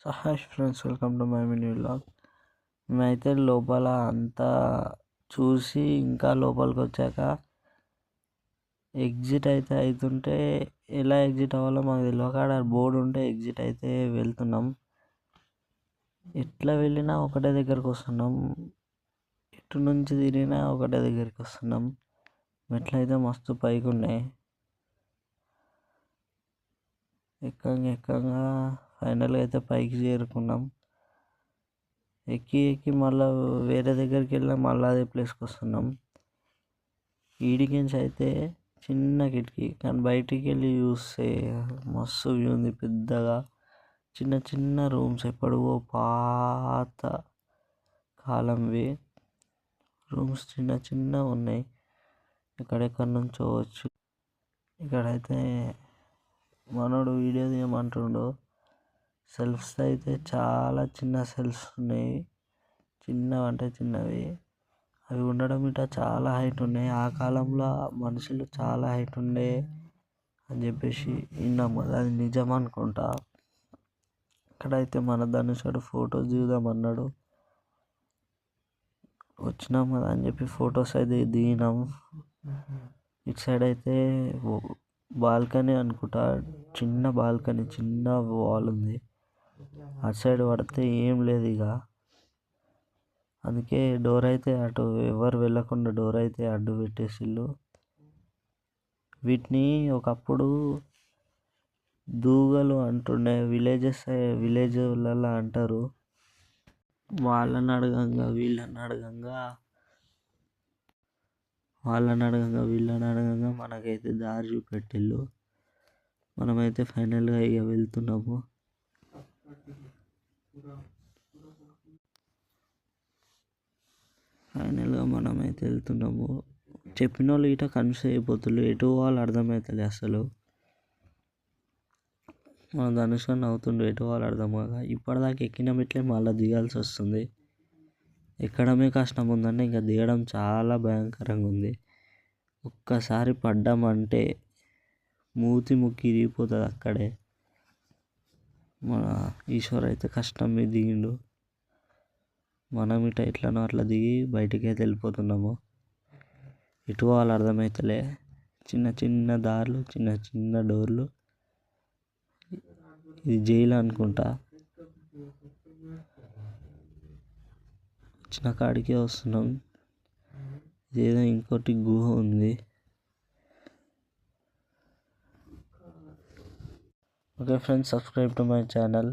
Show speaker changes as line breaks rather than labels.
So hi friends, welcome to my mini vlog. మేమైతే లోపల అంతా చూసి ఇంకా లోపలికి వచ్చాక ఎగ్జిట్ అయితే అవుతుంటే ఎలా ఎగ్జిట్ అవ్వాలో మాకు తెలియక ఆడ బోర్డు ఉంటే ఎగ్జిట్ అయితే వెళ్తున్నాం. ఎట్లా వెళ్ళినా ఒకటే దగ్గరికి వస్తున్నాం, ఎటు నుంచి తిరిగినా ఒకటే దగ్గరికి వస్తున్నాం. మెట్లయితే మస్తు పైకి ఉన్నాయి. ఎక్కంగా ఫైనల్గా అయితే పైకి చేరుకున్నాం. ఎక్కి మళ్ళీ వేరే దగ్గరికి వెళ్ళినా మళ్ళీ అదే ప్లేస్కి వస్తున్నాం. ఈడికించి అయితే చిన్న కిటికీ, కానీ బయటికి వెళ్ళి చూస్తే మస్తు వ్యూ ఉంది. పెద్దగా చిన్న చిన్న రూమ్స్, ఎప్పుడో పాత కాలంవి రూమ్స్ చిన్న చిన్నగా ఉన్నాయి. ఎక్కడెక్కడి నుంచో వచ్చు. ఇక్కడైతే మనోడు వీడియో తీయమంటుండు. సెల్ఫ్స్ అయితే చాలా చిన్న సెల్ఫ్స్ ఉన్నాయి, చిన్నవంటే చిన్నవి. అవి ఉండడం ఇట చాలా హైట్ ఉన్నాయి. ఆ కాలంలో మనుషులు చాలా హైట్ ఉండే అని చెప్పేసి విన్నాం కదా, అది నిజం అనుకుంటా. ఇక్కడైతే మన ధనుషుడు ఫొటోస్ దిగుదామన్నాడు. వచ్చినాం కదా అని చెప్పి ఫొటోస్ అయితే దిగినాం. ఇటు సైడ్ అయితే బాల్కనీ అనుకుంటా, చిన్న బాల్కనీ, చిన్న వాల్ ఉంది. అటు సైడ్ పడితే ఏం లేదు ఇక, అందుకే డోర్ అయితే అటు ఎవరు వెళ్ళకుండా డోర్ అయితే అడ్డు పెట్టేసిళ్ళు. వీటిని ఒకప్పుడు దూగలు అంటుండే, విలేజ్లలో అంటారు. వాళ్ళని అడగంగా వీళ్ళని అడగంగా మనకైతే దారి చూపెట్టిళ్ళు. మనమైతే ఫైనల్గా ఇక వెళ్తున్నాము. మనమైతే వెళ్తున్నాము. చెప్పిన వాళ్ళు ఇట కన్ఫ్యూజ్ అయిపోతున్నారు, ఎటు వాళ్ళు అర్థమవుతుంది అసలు. మన ధనుష్ అవుతుండే ఎటు వాళ్ళు అర్థం కాక ఇప్పటిదాకా ఎక్కిన మెట్లే మళ్ళీ దిగాల్సి వస్తుంది. ఎక్కడమే కష్టం ఉందంటే ఇంకా దిగడం చాలా భయంకరంగా ఉంది. ఒక్కసారి పడ్డామంటే మూతి ముక్కి ఇరిగిపోతుంది అక్కడే. మన ఈశ్వర్ అయితే కష్టం మీద దిగిండు. మనం ఇట ఎట్లనో అట్లా దిగి బయటికి అయితే వెళ్ళిపోతున్నాము. ఎటు వాళ్ళు అర్థమవుతలే, చిన్న చిన్న దారులు, చిన్న చిన్న డోర్లు. ఇది జైలు అనుకుంటా. వచ్చిన కాడికే వస్తున్నాం. ఇదేదో ఇంకోటి గుహ ఉంది. Okay friends, subscribe to my channel.